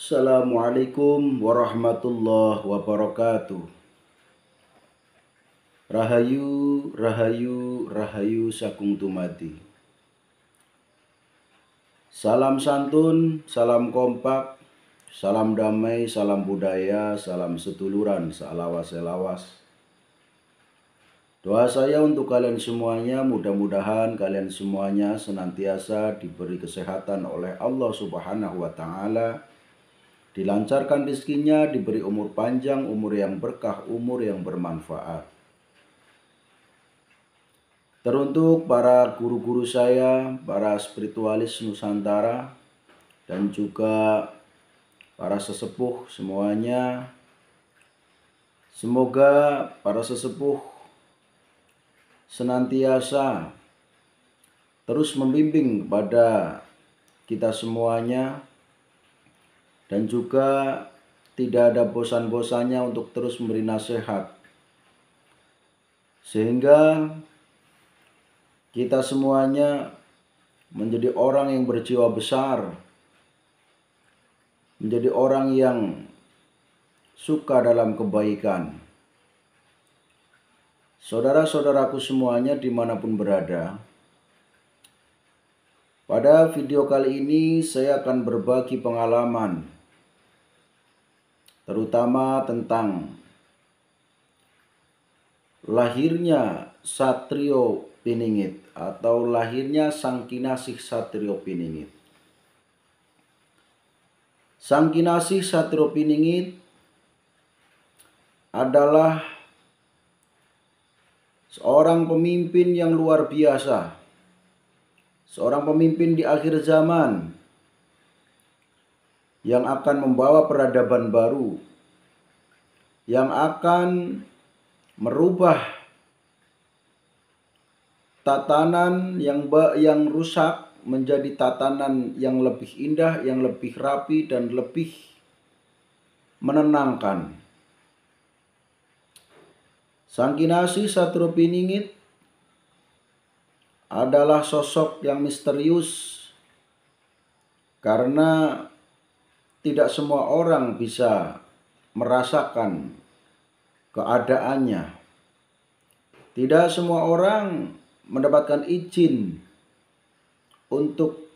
Assalamualaikum warahmatullahi wabarakatuh. Rahayu, rahayu, rahayu sakung tumati. Salam santun, salam kompak, salam damai, salam budaya, salam setuluran, sealawas-elawas. Doa saya untuk kalian semuanya, mudah-mudahan kalian semuanya senantiasa diberi kesehatan oleh Allah Subhanahu wa Ta'ala, dilancarkan rezekinya, diberi umur panjang, umur yang berkah, umur yang bermanfaat. Teruntuk para guru-guru saya, para spiritualis Nusantara, dan juga para sesepuh semuanya, semoga para sesepuh senantiasa terus membimbing kepada kita semuanya, dan juga tidak ada bosan-bosannya untuk terus memberi nasihat, sehingga kita semuanya menjadi orang yang berjiwa besar, menjadi orang yang suka dalam kebaikan. Saudara-saudaraku semuanya dimanapun berada, pada video kali ini saya akan berbagi pengalaman, terutama tentang lahirnya Satrio Piningit atau lahirnya Sang Kinasih Satrio Piningit. Sang Kinasih Satrio Piningit adalah seorang pemimpin yang luar biasa, seorang pemimpin di akhir zaman yang akan membawa peradaban baru, yang akan merubah tatanan yang rusak menjadi tatanan yang lebih indah, yang lebih rapi dan lebih menenangkan. Sang Kinasih Satrio Piningit adalah sosok yang misterius karena tidak semua orang bisa merasakan keadaannya. Tidak semua orang mendapatkan izin untuk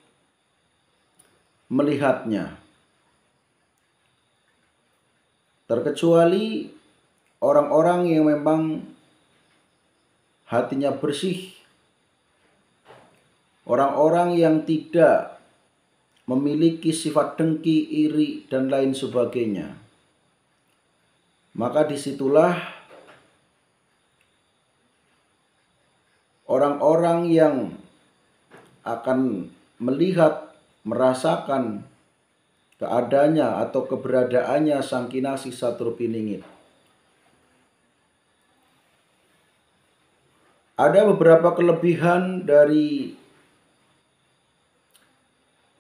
melihatnya, terkecuali orang-orang yang memang hatinya bersih, orang-orang yang tidak memiliki sifat dengki, iri, dan lain sebagainya. Maka disitulah orang-orang yang akan melihat, merasakan keadaannya atau keberadaannya Sang Kinasih Satrio Piningit. Ada beberapa kelebihan dari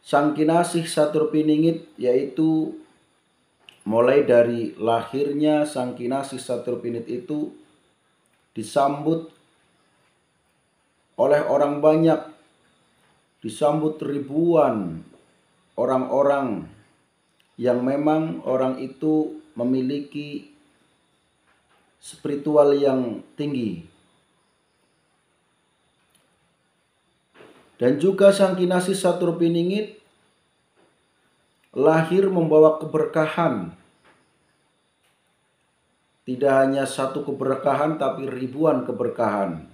Sang Kinasih Satrio Piningit, yaitu mulai dari lahirnya Sang Kinasih Satrio Piningit itu disambut oleh orang banyak, disambut ribuan orang-orang yang memang orang itu memiliki spiritual yang tinggi. Dan juga Sang Kinasih Satrio Piningit lahir membawa keberkahan. Tidak hanya satu keberkahan, tapi ribuan keberkahan.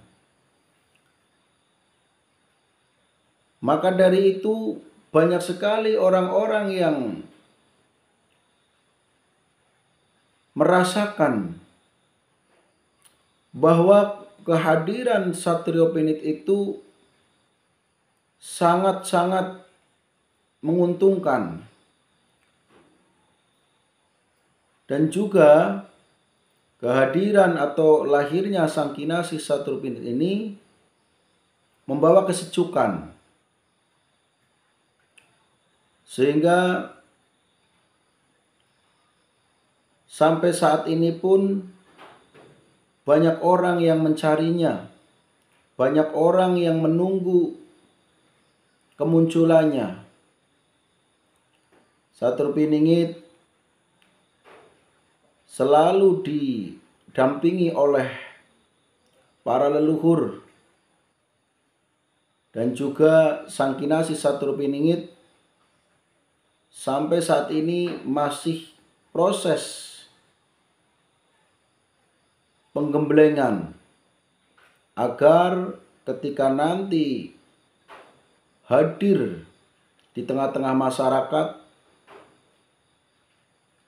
Maka dari itu banyak sekali orang-orang yang merasakan bahwa kehadiran Satrio Piningit itu sangat-sangat menguntungkan. Dan juga kehadiran atau lahirnya Sang Kinasih Satrio Piningit ini membawa kesejukan, sehingga sampai saat ini pun banyak orang yang mencarinya, banyak orang yang menunggu kemunculannya. Satur Piningit selalu didampingi oleh para leluhur, dan juga Sang Kinasih Satur Piningit sampai saat ini masih proses penggemblengan agar ketika nanti hadir di tengah-tengah masyarakat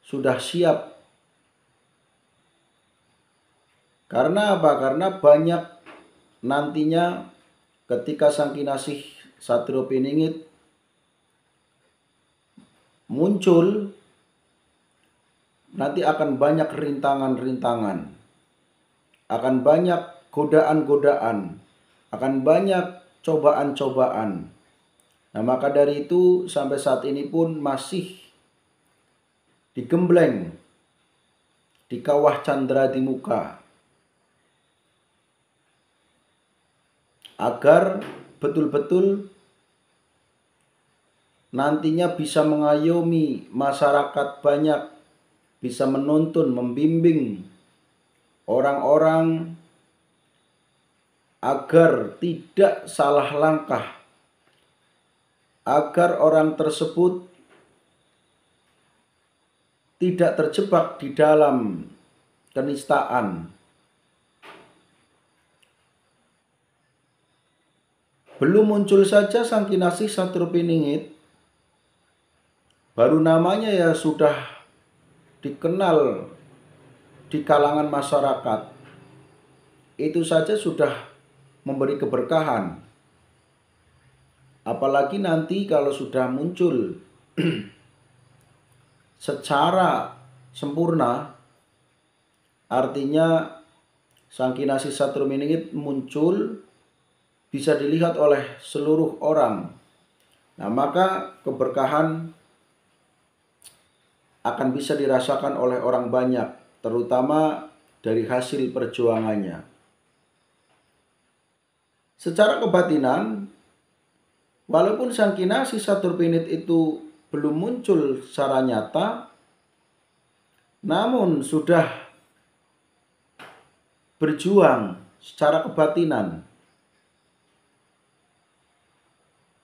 sudah siap. Karena apa? Karena banyak nantinya ketika Sang Kinasih Satur Piningit muncul, nanti akan banyak rintangan-rintangan, akan banyak godaan-godaan, akan banyak cobaan-cobaan. Nah, maka dari itu sampai saat ini pun masih digembleng di kawah candra di muka agar betul-betul nantinya bisa mengayomi masyarakat banyak, bisa menuntun, membimbing orang-orang agar tidak salah langkah, agar orang tersebut tidak terjebak di dalam kenistaan. Belum muncul saja Sang Kinasih Satur Piningit, baru namanya ya sudah dikenal di kalangan masyarakat. Itu saja sudah memberi keberkahan. Apalagi nanti kalau sudah muncul secara sempurna, artinya Sang Kinasih Satur Piningit muncul bisa dilihat oleh seluruh orang. Nah, maka keberkahan akan bisa dirasakan oleh orang banyak, terutama dari hasil perjuangannya. Secara kebatinan, walaupun Sang Kinasih Satur Piningit itu belum muncul secara nyata, namun sudah berjuang secara kebatinan.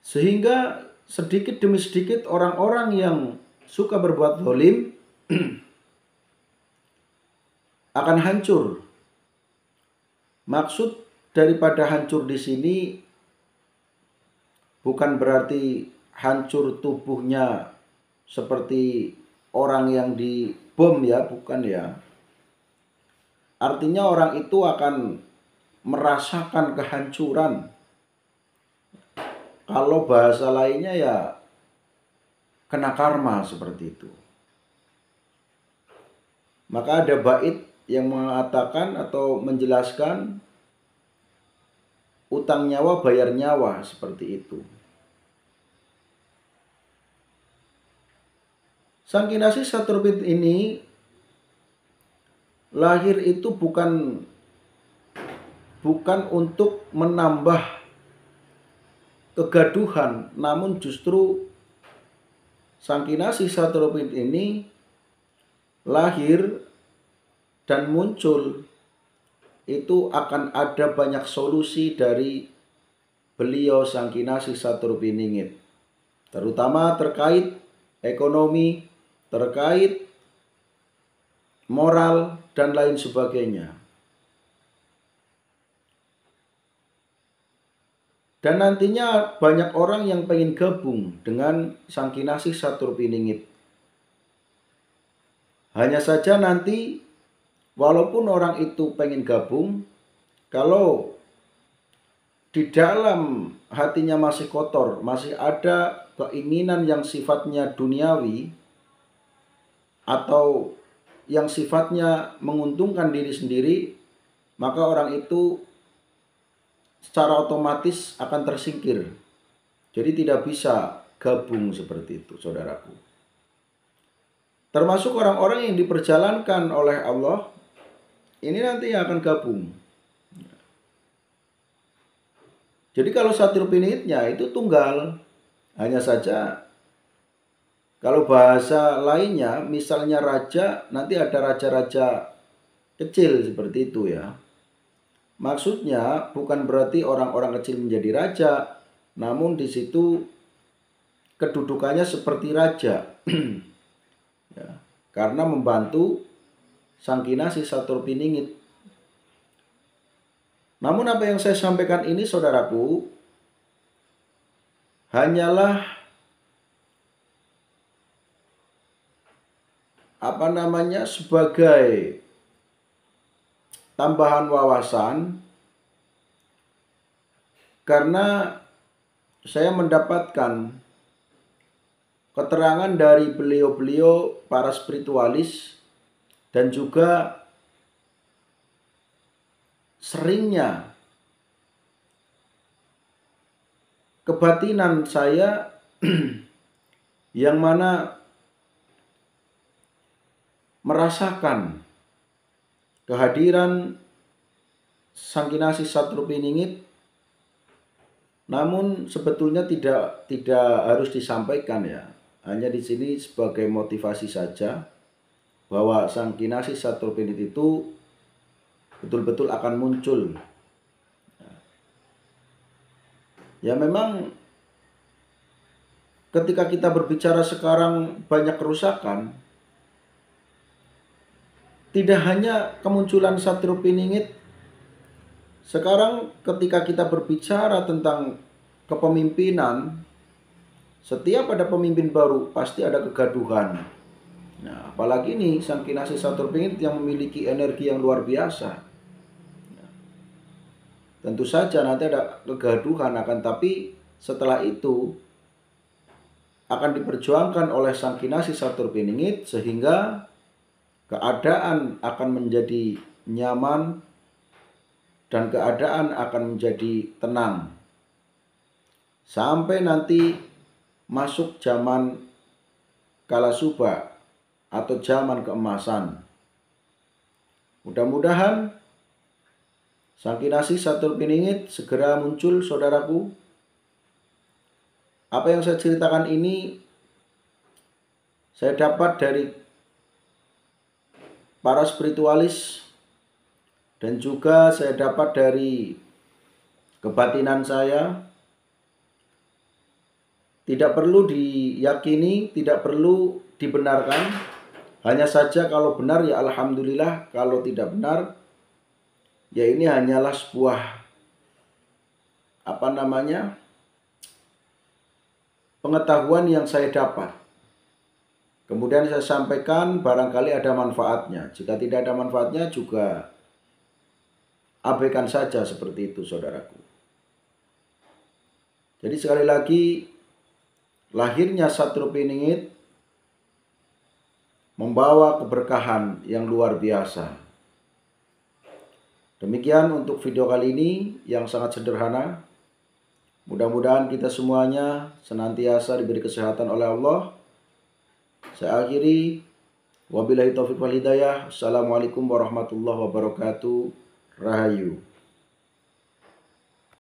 Sehingga sedikit demi sedikit orang-orang yang suka berbuat zalim akan hancur. Maksud daripada hancur di sini bukan berarti hancur tubuhnya seperti orang yang dibom ya, bukan ya. Artinya orang itu akan merasakan kehancuran. Kalau bahasa lainnya ya kena karma seperti itu. Maka ada bait yang mengatakan atau menjelaskan utang nyawa bayar nyawa, seperti itu. Sang Kinasih Satur Piningit ini lahir itu bukan untuk menambah kegaduhan, namun justru Sang Kinasih Satur Piningit ini lahir dan muncul itu akan ada banyak solusi dari beliau Sang Kinasih Satur Piningit, terutama terkait ekonomi, terkait moral, dan lain sebagainya. Dan nantinya banyak orang yang pengen gabung dengan Sang Kinasih Satur Piningit. Hanya saja nanti walaupun orang itu pengen gabung, kalau di dalam hatinya masih kotor, masih ada keinginan yang sifatnya duniawi atau yang sifatnya menguntungkan diri sendiri, maka orang itu secara otomatis akan tersingkir. Jadi tidak bisa gabung seperti itu, saudaraku. Termasuk orang-orang yang diperjalankan oleh Allah, ini nanti akan gabung. Jadi kalau Satur Piningitnya itu tunggal, hanya saja Kalau bahasa lainnya, misalnya raja, nanti ada raja-raja kecil seperti itu ya. Maksudnya bukan berarti orang-orang kecil menjadi raja, namun di situ kedudukannya seperti raja. Ya, karena membantu Sang Kinasih Saturpiningit. Namun apa yang saya sampaikan ini saudaraku, hanyalah sebagai tambahan wawasan, karena saya mendapatkan keterangan dari beliau-beliau para spiritualis dan juga seringnya kebatinan saya yang mana merasakan kehadiran Sang Kinasih Saturpiningit, namun sebetulnya tidak harus disampaikan ya. Hanya di sini sebagai motivasi saja bahwa Sang Kinasih Saturpiningit itu betul-betul akan muncul. Ya memang ketika kita berbicara sekarang banyak kerusakan, tidak hanya kemunculan Saturpiningit. Sekarang ketika kita berbicara tentang kepemimpinan, setiap ada pemimpin baru pasti ada kegaduhan. Nah, apalagi nih Sang Kinasih Saturpiningit yang memiliki energi yang luar biasa. Tentu saja nanti ada kegaduhan, akan tapi setelah itu akan diperjuangkan oleh Sang Kinasih Saturpiningit sehingga keadaan akan menjadi nyaman dan keadaan akan menjadi tenang. Sampai nanti masuk zaman Kalasuba atau zaman keemasan. Mudah-mudahan Sang Kinasih Saturpiningit segera muncul saudaraku. Apa yang saya ceritakan ini saya dapat dari para spiritualis dan juga saya dapat dari kebatinan saya. Tidak perlu diyakini, tidak perlu dibenarkan. Hanya saja kalau benar ya alhamdulillah, kalau tidak benar ya ini hanyalah sebuah pengetahuan yang saya dapat. Kemudian saya sampaikan, barangkali ada manfaatnya. Jika tidak ada manfaatnya juga abaikan saja seperti itu saudaraku. Jadi sekali lagi, lahirnya Saturpiningit membawa keberkahan yang luar biasa. Demikian untuk video kali ini yang sangat sederhana. Mudah-mudahan kita semuanya senantiasa diberi kesehatan oleh Allah. Saya akhiri, wabillahi taufiq wal hidayah. Assalamualaikum warahmatullahi wabarakatuh. Rahayu.